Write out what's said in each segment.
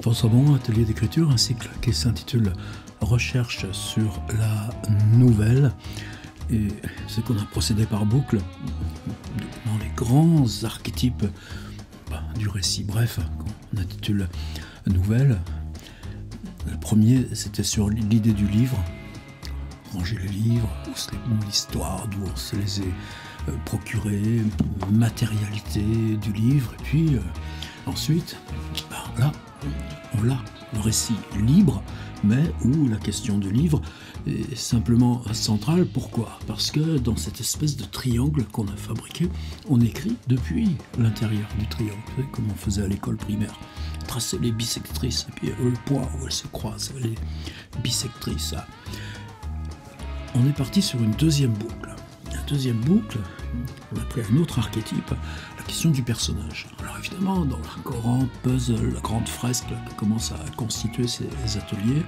François Bon, atelier d'écriture, un cycle qui s'intitule Recherche sur la nouvelle. Et c'est qu'on a procédé par boucle dans les grands archétypes du récit bref, qu'on intitule Nouvelle. Le premier, c'était sur l'idée du livre. Ranger les livres, l'histoire, d'où on se les est procurés, matérialité du livre. Et puis ensuite, là, on l'a, le récit libre, mais où la question du livre est simplement centrale. Pourquoi ? Parce que dans cette espèce de triangle qu'on a fabriqué, on écrit depuis l'intérieur du triangle, comme on faisait à l'école primaire. Tracer les bisectrices, et puis le point où elles se croisent, les bisectrices. On est parti sur une deuxième boucle. La deuxième boucle, on a pris un autre archétype, la question du personnage. Alors évidemment, dans le grand puzzle, la grande fresque qui commence à constituer ces ateliers,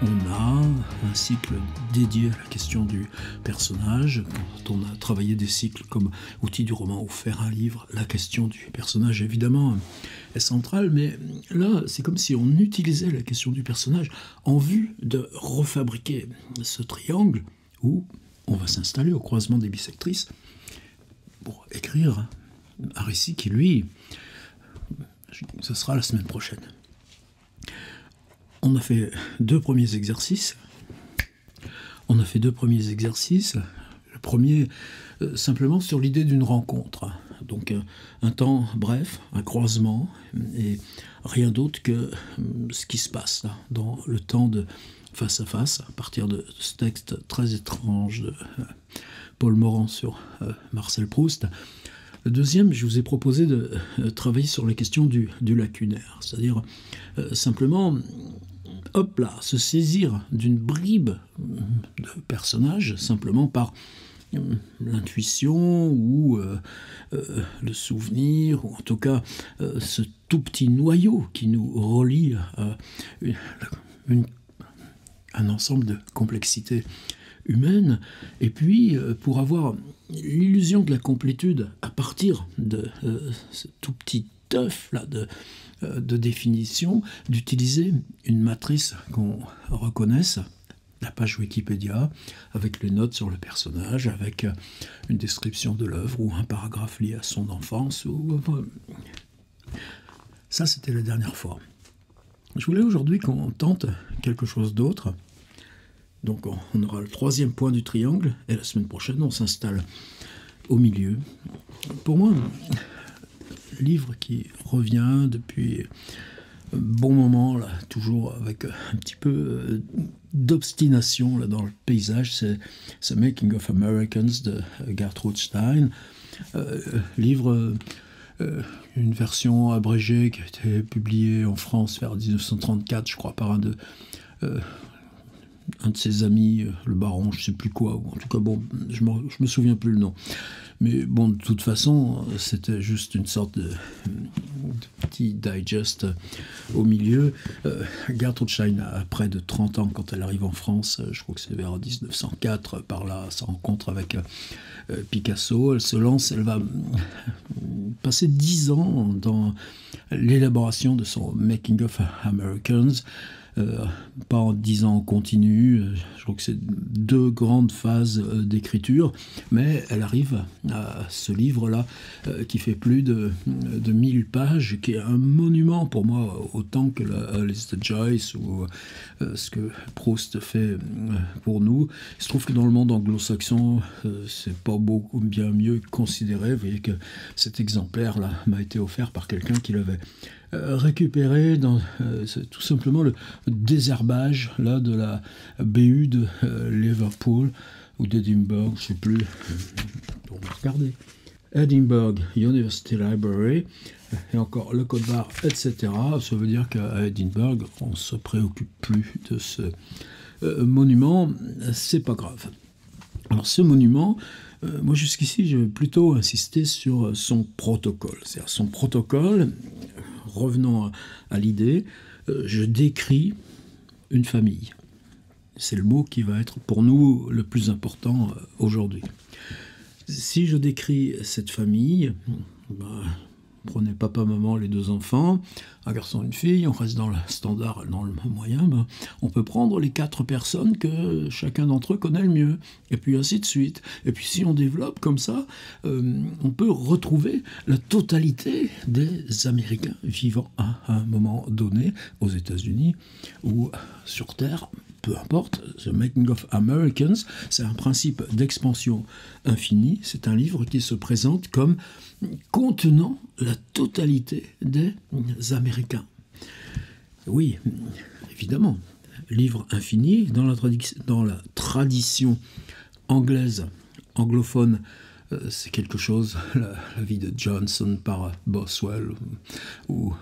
on a un cycle dédié à la question du personnage. Quand on a travaillé des cycles comme outil du roman ou faire un livre, la question du personnage, évidemment, est centrale. Mais là, c'est comme si on utilisait la question du personnage en vue de refabriquer ce triangle où on va s'installer au croisement des bisectrices pour écrire un récit qui, lui, ce sera la semaine prochaine. On a fait deux premiers exercices. Le premier, simplement sur l'idée d'une rencontre. Donc un temps bref, un croisement, et rien d'autre que ce qui se passe là, dans le temps de face à face, à partir de ce texte très étrange de Paul Morand sur Marcel Proust. Le deuxième, je vous ai proposé de travailler sur la question du lacunaire, c'est-à-dire simplement se saisir d'une bribe de personnage simplement par l'intuition ou le souvenir, ou en tout cas ce tout petit noyau qui nous relie à un ensemble de complexités humaines. Et puis, pour avoir l'illusion de la complétude à partir de ce tout petit œuf là de définition, d'utiliser une matrice qu'on reconnaisse, la page Wikipédia, avec les notes sur le personnage, avec une description de l'œuvre ou un paragraphe lié à son enfance. Ça, c'était la dernière fois. Je voulais aujourd'hui qu'on tente quelque chose d'autre. Donc on aura le troisième point du triangle, et la semaine prochaine, on s'installe au milieu. Pour moi, livre qui revient depuis un bon moment, là, toujours avec un petit peu d'obstination là, dans le paysage, c'est The Making of Americans de Gertrude Stein. Livre, une version abrégée qui a été publiée en France vers 1934, je crois, par un de ses amis, le baron, je ne sais plus quoi, ou en tout cas, bon, je me souviens plus le nom. Mais bon, de toute façon, c'était juste une sorte de petit digest au milieu. Gertrude Stein a près de 30 ans quand elle arrive en France, je crois que c'est vers 1904, par là, sa rencontre avec Picasso. Elle se lance, elle va passer 10 ans dans l'élaboration de son Making of Americans. Pas en 10 ans en continu, je crois que c'est 2 grandes phases d'écriture, mais elle arrive à ce livre-là qui fait plus de 1000 pages, qui est un monument pour moi, autant que la liste de Joyce ou ce que Proust fait pour nous. Il se trouve que dans le monde anglo-saxon, c'est pas beaucoup bien mieux considéré. Vous voyez que cet exemplaire-là m'a été offert par quelqu'un qui l'avait récupéré dans tout simplement le désherbage là, de la BU de Liverpool ou d'Edinburgh, je ne sais plus. On va regarder. Edinburgh University Library, et encore le code barre, etc. Ça veut dire qu'à Edinburgh, on ne se préoccupe plus de ce monument. C'est pas grave. Alors ce monument, moi jusqu'ici, j'ai plutôt insisté sur son protocole. C'est-à-dire son protocole, revenons à l'idée, je décris une famille. C'est le mot qui va être pour nous le plus important aujourd'hui. Si je décris cette famille, prenez papa, maman, les 2 enfants, un garçon, une fille, on reste dans le standard, dans le moyen, ben, on peut prendre les 4 personnes que chacun d'entre eux connaît le mieux, et puis ainsi de suite. Et puis si on développe comme ça, on peut retrouver la totalité des Américains vivant à un moment donné aux États-Unis ou sur Terre. Peu importe, The Making of Americans, c'est un principe d'expansion infinie. C'est un livre qui se présente comme contenant la totalité des Américains. Oui, évidemment, livre infini dans la tradition anglaise, anglophone. C'est quelque chose, la vie de Johnson par Boswell, ou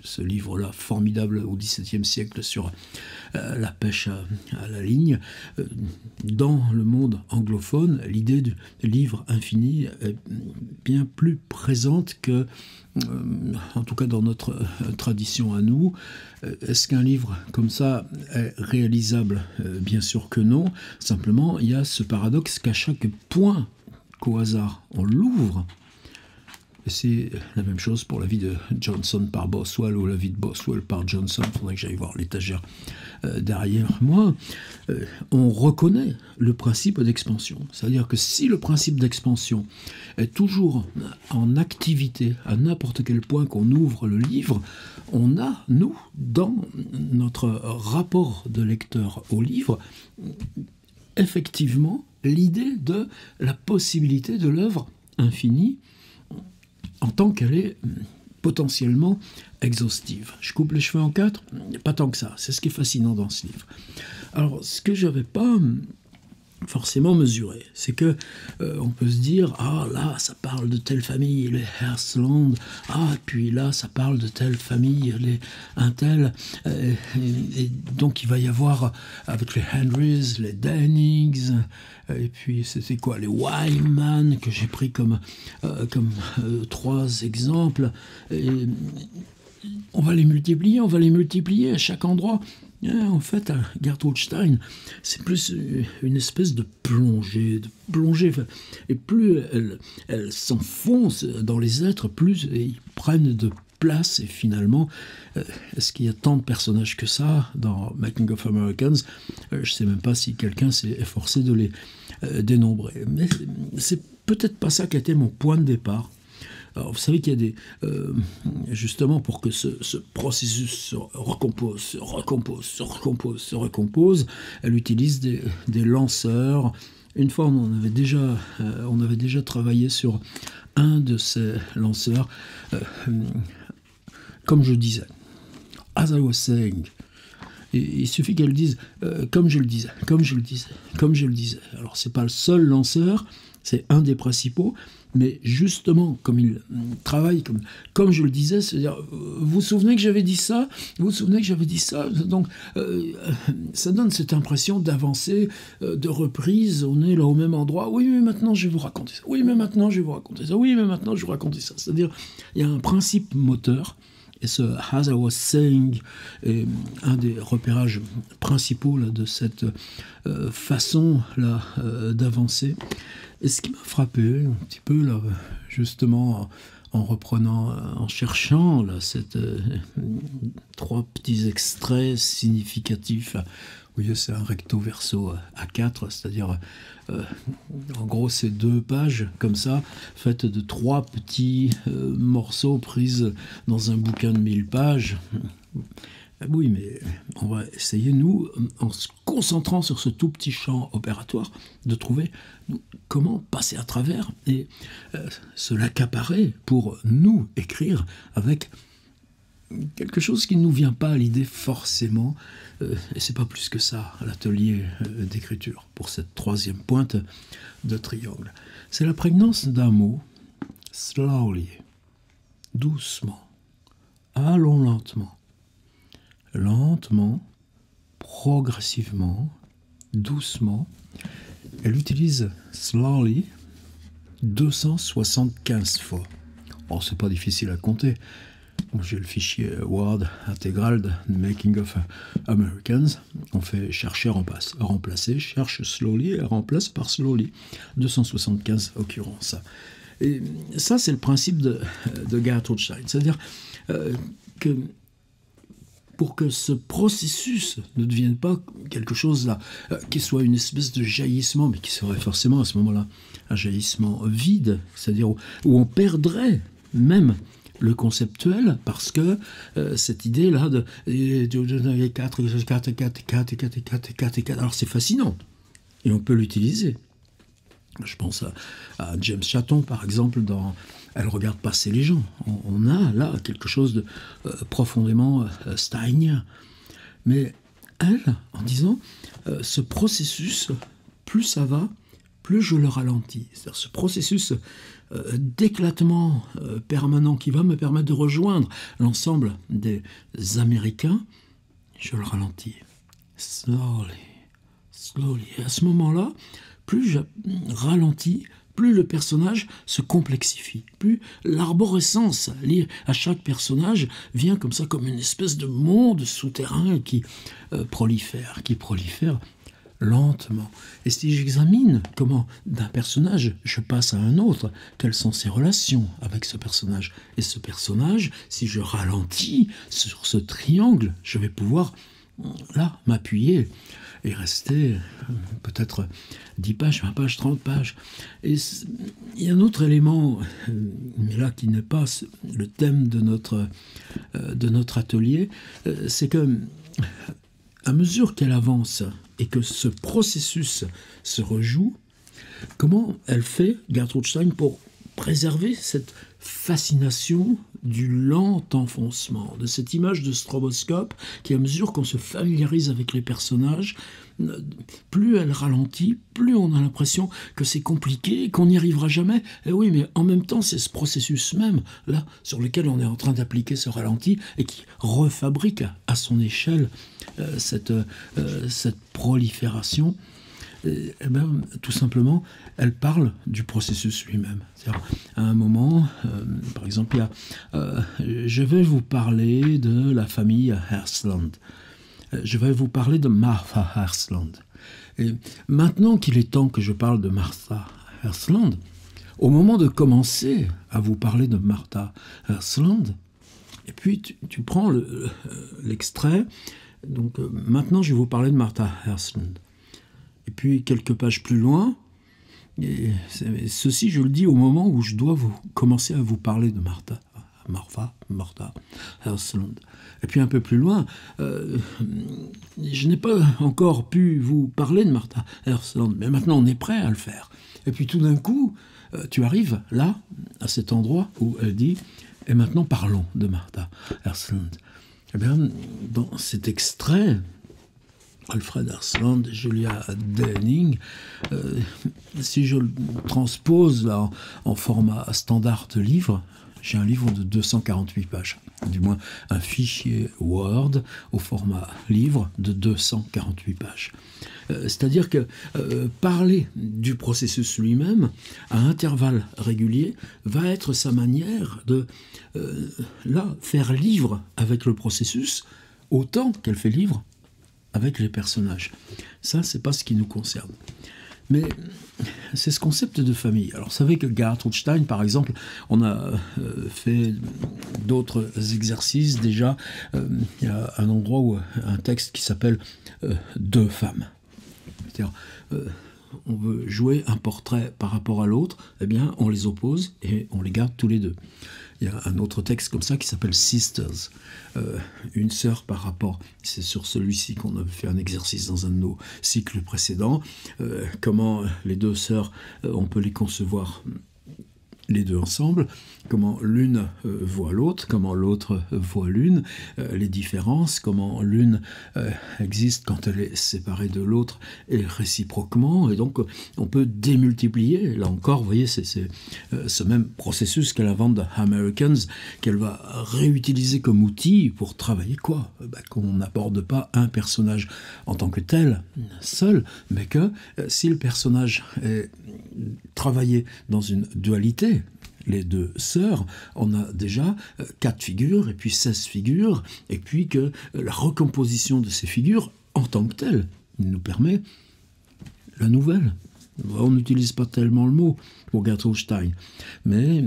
ce livre-là formidable au XVIIe siècle sur la pêche à la ligne. Dans le monde anglophone, l'idée du livre infini est bien plus présente que, en tout cas dans notre tradition à nous. Est-ce qu'un livre comme ça est réalisable? Bien sûr que non. Simplement, il y a ce paradoxe qu'à chaque point qu'au hasard on l'ouvre, c'est la même chose pour la vie de Johnson par Boswell ou la vie de Boswell par Johnson. Il faudrait que j'aille voir l'étagère derrière moi. On reconnaît le principe d'expansion. C'est-à-dire que si le principe d'expansion est toujours en activité à n'importe quel point qu'on ouvre le livre, on a, nous, dans notre rapport de lecteur au livre, effectivement l'idée de la possibilité de l'œuvre infinie en tant qu'elle est potentiellement exhaustive. Je coupe les cheveux en 4? Pas tant que ça. C'est ce qui est fascinant dans ce livre. Alors, ce que je n'avais pas forcément mesuré, c'est que on peut se dire, ah là, ça parle de telle famille, les Hersland, ah, puis là, ça parle de telle famille, un tel, et donc il va y avoir, avec les Henrys, les Dennings, et puis c'était quoi, les Wyman, que j'ai pris comme 3 exemples, et on va les multiplier à chaque endroit. En fait, Gertrude Stein, c'est plus une espèce de plongée. Et plus elle s'enfonce dans les êtres, plus ils prennent de place. Et finalement, est-ce qu'il y a tant de personnages que ça dans Making of Americans? Je ne sais même pas si quelqu'un s'est efforcé de les dénombrer. Mais c'est peut-être pas ça qui a été mon point de départ. Alors, vous savez qu'il y a des... justement, pour que ce processus se recompose, elle utilise des lanceurs. Une fois, on avait déjà travaillé sur un de ces lanceurs. Comme je disais, as I was saying, il suffit qu'elle dise comme je le disais. Alors, c'est pas le seul lanceur, c'est un des principaux, mais justement, comme il travaille, comme je le disais, c'est-à-dire, vous vous souvenez que j'avais dit ça? Donc, ça donne cette impression d'avancer, de reprise, on est là au même endroit, oui, mais maintenant je vais vous raconter ça, c'est-à-dire, il y a un principe moteur, et ce As I was saying est un des repérages principaux là, de cette façon là, d'avancer. Et ce qui m'a frappé un petit peu, là, justement, en cherchant là, 3 petits extraits significatifs. Vous voyez, c'est un recto verso A4, c'est-à-dire, en gros, c'est 2 pages comme ça, faites de 3 petits morceaux pris dans un bouquin de 1000 pages. Oui, mais on va essayer, nous, en se concentrant sur ce tout petit champ opératoire, de trouver comment passer à travers et se l'accaparer pour nous écrire avec quelque chose qui ne nous vient pas à l'idée forcément, et c'est pas plus que ça, l'atelier d'écriture, pour cette 3e pointe de triangle. C'est la prégnance d'un mot, slowly, doucement, allons lentement, progressivement, doucement. Elle utilise slowly 275 fois. Or, c'est pas difficile à compter. J'ai le fichier Word intégral de Making of Americans. On fait chercher, remplacer, cherche slowly et remplace par slowly. 275 occurrences. Et ça, c'est le principe de Gertrude Stein. C'est-à-dire que pour que ce processus ne devienne pas quelque chose là, qui soit une espèce de jaillissement, mais qui serait forcément à ce moment-là un jaillissement vide, c'est-à-dire où on perdrait même le conceptuel, parce que cette idée-là de 4, 4, 4, 4, 4, 4, 4, alors c'est fascinant, et on peut l'utiliser. Je pense à James Chatton, par exemple, dans Elle regarde passer les gens. On a là quelque chose de profondément steinien. Mais elle, en disant, ce processus, plus ça va, plus je le ralentis. C'est-à-dire ce processus d'éclatement permanent qui va me permettre de rejoindre l'ensemble des Américains, je le ralentis. Slowly, slowly. Et à ce moment-là, plus je ralentis, plus le personnage se complexifie, plus l'arborescence liée à chaque personnage vient comme ça, comme une espèce de monde souterrain qui prolifère lentement. Et si j'examine comment d'un personnage je passe à un autre, quelles sont ses relations avec ce personnage, et ce personnage, si je ralentis sur ce triangle, je vais pouvoir là m'appuyer et rester peut-être 10 pages, 20 pages, 30 pages. Et il y a un autre élément, mais là qui n'est pas le thème de notre atelier, c'est que à mesure qu'elle avance et que ce processus se rejoue, comment elle fait, Gertrude Stein, pour préserver cette fascination du lent enfoncement, de cette image de stroboscope qui, à mesure qu'on se familiarise avec les personnages, plus elle ralentit, plus on a l'impression que c'est compliqué, qu'on n'y arrivera jamais. Et oui, mais en même temps, c'est ce processus même, là, sur lequel on est en train d'appliquer ce ralenti et qui refabrique à son échelle cette prolifération. Et bien, tout simplement, elle parle du processus lui-même. C'est-à-dire, à un moment, par exemple, il y a je vais vous parler de la famille Hersland. Je vais vous parler de Martha Hersland. Et maintenant qu'il est temps que je parle de Martha Hersland, au moment de commencer à vous parler de Martha Hersland, et puis tu prends l'extrait, donc maintenant je vais vous parler de Martha Hersland. Et puis, quelques pages plus loin, et ceci, je le dis au moment où je dois commencer à vous parler de Martha Hersland. Et puis, un peu plus loin, je n'ai pas encore pu vous parler de Martha Hersland, mais maintenant, on est prêt à le faire. Et puis, tout d'un coup, tu arrives là, à cet endroit où elle dit « Et maintenant, parlons de Martha Hersland ». Eh bien, dans cet extrait, Alfred Hersland, Julia Denning, si je le transpose là, en format standard de livre, j'ai un livre de 248 pages, du moins un fichier Word au format livre de 248 pages. C'est-à-dire que parler du processus lui-même à intervalles réguliers va être sa manière de là faire livre avec le processus autant qu'elle fait livre avec les personnages. Ça, c'est pas ce qui nous concerne. Mais c'est ce concept de famille. Alors, vous savez que Gertrude Stein, par exemple, on a fait d'autres exercices déjà. Il y a un endroit où un texte qui s'appelle Deux femmes. C'est-à-dire, on veut jouer un portrait par rapport à l'autre, eh bien, on les oppose et on les garde tous les deux. Il y a un autre texte comme ça qui s'appelle Sisters, une sœur par rapport, c'est sur celui-ci qu'on avait fait un exercice dans un de nos cycles précédents, comment les deux sœurs, on peut les concevoir les deux ensemble, comment l'une voit l'autre, comment l'autre voit l'une, les différences, comment l'une existe quand elle est séparée de l'autre et réciproquement, et donc on peut démultiplier, là encore, vous voyez, c'est ce même processus qu'elle invente dans Americans, qu'elle va réutiliser comme outil pour travailler quoi ? Qu'on n'aborde pas un personnage en tant que tel, seul, mais que si le personnage est travaillé dans une dualité, les deux sœurs, on a déjà 4 figures, et puis 16 figures, et puis que la recomposition de ces figures, en tant que telle, nous permet la nouvelle. On n'utilise pas tellement le mot, pour Gertrude Stein. Mais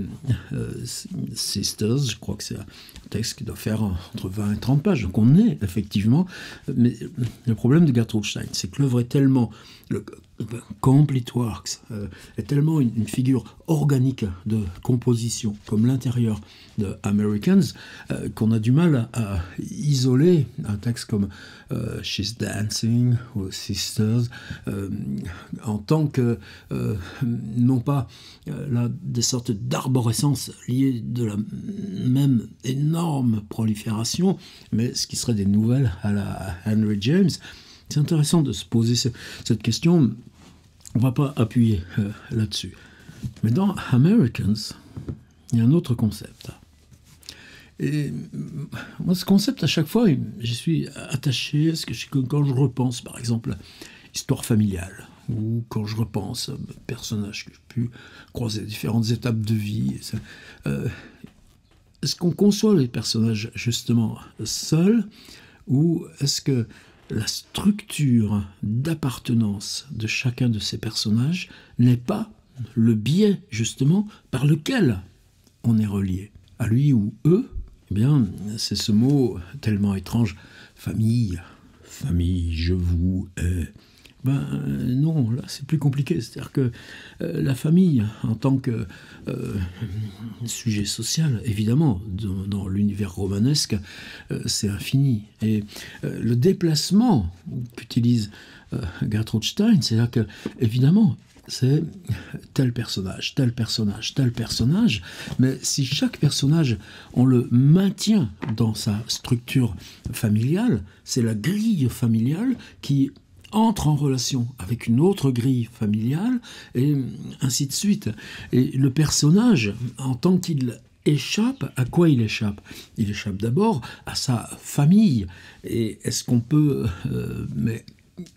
Sisters, je crois que c'est un texte qui doit faire entre 20 et 30 pages. Donc on est effectivement... Mais le problème de Gertrude Stein, c'est que l'œuvre est tellement... Complete Works est tellement une figure organique de composition, comme l'intérieur de Americans, qu'on a du mal à isoler un texte comme She's Dancing ou Sisters en tant que, non pas là, des sortes d'arborescences liées de la même énorme prolifération, mais ce qui serait des nouvelles à la Henry James. C'est intéressant de se poser cette question. On ne va pas appuyer là-dessus. Mais dans Americans, il y a un autre concept. Et moi, ce concept, à chaque fois, j'y suis attaché. Parce que quand je repense, par exemple, à l'histoire familiale, ou quand je repense à personnages que j'ai pu croiser à différentes étapes de vie, est-ce qu'on conçoit les personnages justement seuls, ou est-ce que la structure d'appartenance de chacun de ces personnages n'est pas le biais, justement, par lequel on est relié à lui ou eux? Eh bien, c'est ce mot tellement étrange, famille, famille, je vous hais. Ben non, là c'est plus compliqué. C'est-à-dire que la famille, en tant que sujet social, évidemment, dans l'univers romanesque, c'est infini. Et le déplacement qu'utilise Gertrude Stein, c'est-à-dire que, évidemment, c'est tel personnage, tel personnage, tel personnage, mais si chaque personnage, on le maintient dans sa structure familiale, c'est la grille familiale qui entre en relation avec une autre grille familiale, et ainsi de suite. Et le personnage, en tant qu'il échappe, à quoi il échappe? Il échappe d'abord à sa famille. Et est-ce qu'on peut... mais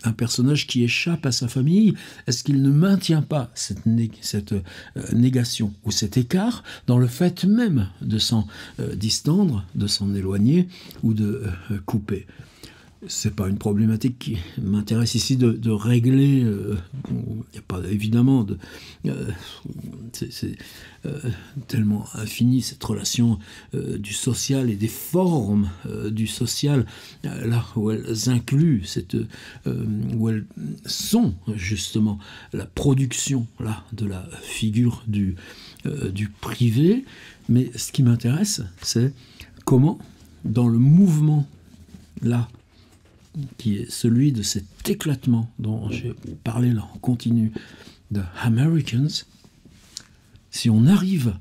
un personnage qui échappe à sa famille, est-ce qu'il ne maintient pas cette négation ou cet écart dans le fait même de s'en distendre, de s'en éloigner ou de couper? C'est pas une problématique qui m'intéresse ici de régler. Il n'y a pas évidemment de. C'est tellement infini cette relation du social et des formes du social, là où elles incluent où elles sont justement la production là de la figure du privé. Mais ce qui m'intéresse, c'est comment, dans le mouvement là, qui est celui de cet éclatement dont j'ai parlé là en continu de Americans, si on arrive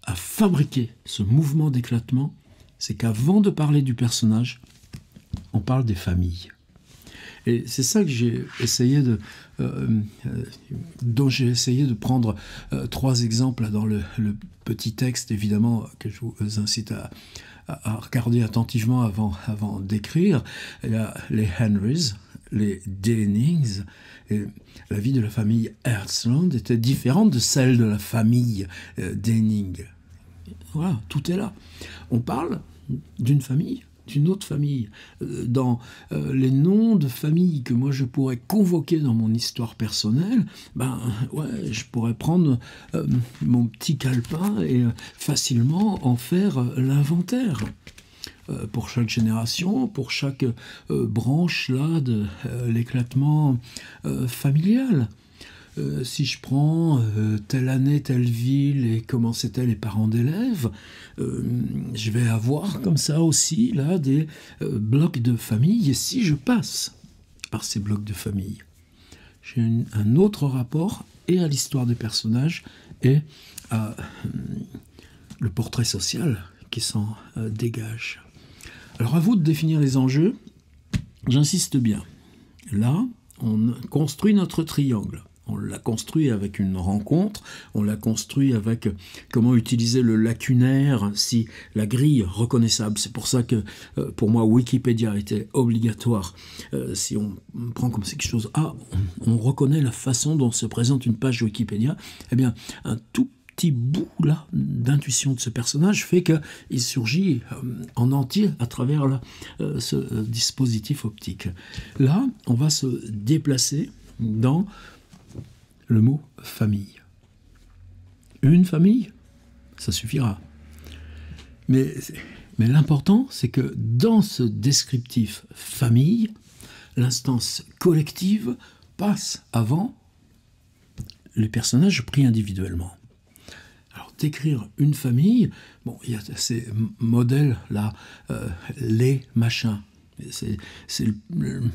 à fabriquer ce mouvement d'éclatement, c'est qu'avant de parler du personnage, on parle des familles. Et c'est ça que j'ai essayé dont j'ai essayé de prendre 3 exemples dans le petit texte, évidemment, que je vous incite à regarder attentivement avant d'écrire. Il y a les Henrys, les Denings, et la vie de la famille Herzland était différente de celle de la famille Denning. Voilà, tout est là. On parle d'une famille, d'une autre famille. Dans les noms de famille que moi je pourrais convoquer dans mon histoire personnelle, je pourrais prendre mon petit calepin et facilement en faire l'inventaire. Pour chaque génération, pour chaque branche là de l'éclatement familial. Si je prends telle année, telle ville et comment c'étaient les parents d'élèves, je vais avoir comme ça aussi là des blocs de famille. Et si je passe par ces blocs de famille, j'ai un autre rapport et à l'histoire des personnages et à le portrait social qui s'en dégage. Alors à vous de définir les enjeux. J'insiste bien. Là, on construit notre triangle. On l'a construit avec une rencontre, on l'a construit avec comment utiliser le lacunaire, si la grille reconnaissable. C'est pour ça que, pour moi, Wikipédia était obligatoire. Si on prend comme quelque chose, on reconnaît la façon dont se présente une page Wikipédia, eh bien, un tout petit bout là d'intuition de ce personnage fait qu'il surgit en entier à travers ce dispositif optique. Là, on va se déplacer dans le mot famille. une famille, ça suffira. Mais l'important, c'est que dans ce descriptif famille, l'instance collective passe avant les personnages pris individuellement. Alors, décrire une famille, bon, il y a ces modèles-là, les machins. C'est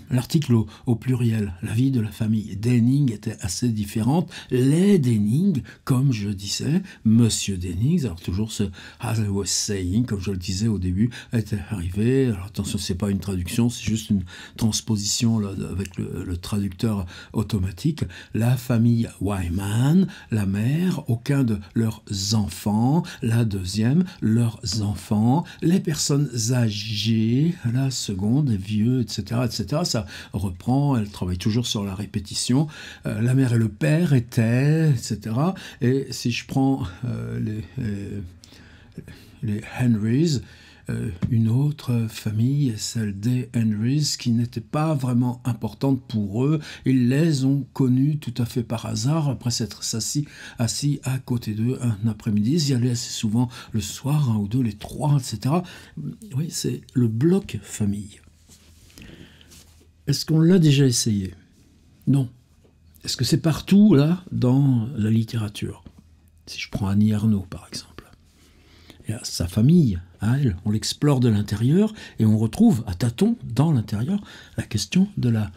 l'article au pluriel, la vie de la famille. Denning était assez différente. Les Denning, comme je disais, Monsieur Denning, alors toujours ce as I was saying, comme je le disais au début, est arrivé. Alors attention, c'est pas une traduction, c'est juste une transposition là, avec le traducteur automatique. La famille Wyman, la mère, aucun de leurs enfants, la deuxième, leurs enfants, les personnes âgées, la seconde, des vieux, etc., etc. Ça reprend, elle travaille toujours sur la répétition. La mère et le père étaient, etc. Et si je prends les Henrys, une autre famille, celle des Henrys, qui n'était pas vraiment importante pour eux. Ils les ont connus tout à fait par hasard, après s'être assis à côté d'eux un après-midi. Ils y allaient assez souvent le soir, un ou deux, les trois, etc. Oui, c'est le bloc famille. Est-ce qu'on l'a déjà essayé? Non. Est-ce que c'est partout, là, dans la littérature? Si je prends Annie Ernaux, par exemple. Et sa famille, à elle, on l'explore de l'intérieur et on retrouve à tâtons, dans l'intérieur, la question de la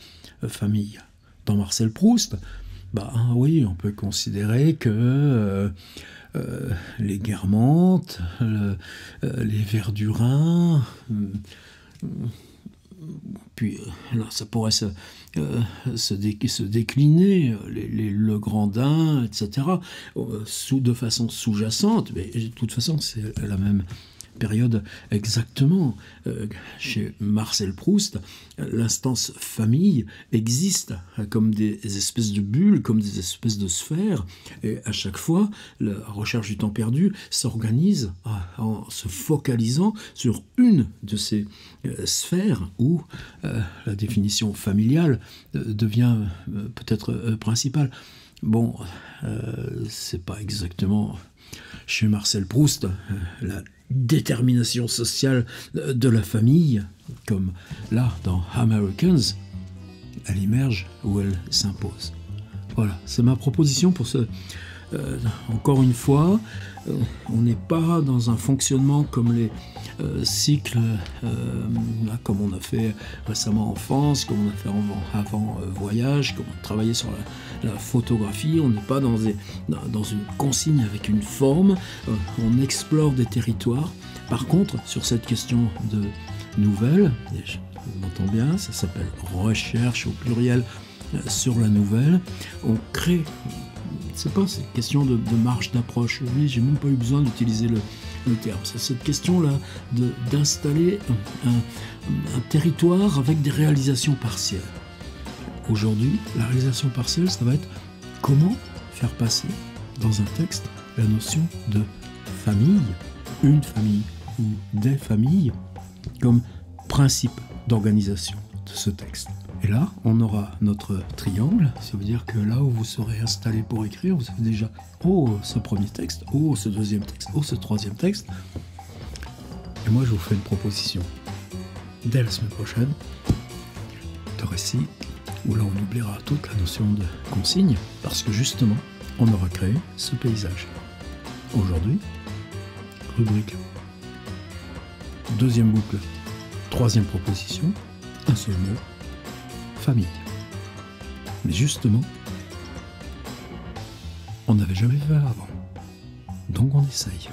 famille. Dans Marcel Proust, oui, on peut considérer que les Guermantes, les Verdurin... puis là, ça pourrait se décliner, les Legrandin, etc., de façon sous-jacente, mais de toute façon, c'est la même période exactement. Chez Marcel Proust, l'instance famille existe comme des espèces de bulles, comme des espèces de sphères, et à chaque fois, la recherche du temps perdu s'organise en se focalisant sur une de ces sphères où la définition familiale devient peut-être principale. Bon, c'est pas exactement chez Marcel Proust la détermination sociale de la famille, comme là dans Americans, elle émerge ou elle s'impose. Voilà, c'est ma proposition pour ce... encore une fois, on n'est pas dans un fonctionnement comme les cycles, comme on a fait récemment Enfance, comme on a fait avant Voyage, comme on a travaillé sur la photographie. On n'est pas dans une consigne avec une forme, on explore des territoires. Par contre, sur cette question de nouvelles, on m'entend bien, ça s'appelle recherche au pluriel sur la nouvelle, on crée... C'est pas cette question de marche d'approche. Oui, j'ai même pas eu besoin d'utiliser le terme. C'est cette question-là d'installer un territoire avec des réalisations partielles. Aujourd'hui, la réalisation partielle, ça va être comment faire passer dans un texte la notion de famille, une famille ou des familles, comme principe d'organisation de ce texte. Et là, on aura notre triangle, ça veut dire que là où vous serez installé pour écrire, vous avez déjà ce premier texte, ce deuxième texte, ce troisième texte. Et moi, je vous fais une proposition. Dès la semaine prochaine, de récit, où là, on oubliera toute la notion de consigne, parce que justement, on aura créé ce paysage. Aujourd'hui, rubrique. Deuxième boucle, troisième proposition, un seul mot. Famille. Mais justement, on n'avait jamais fait avant. Donc on essaye.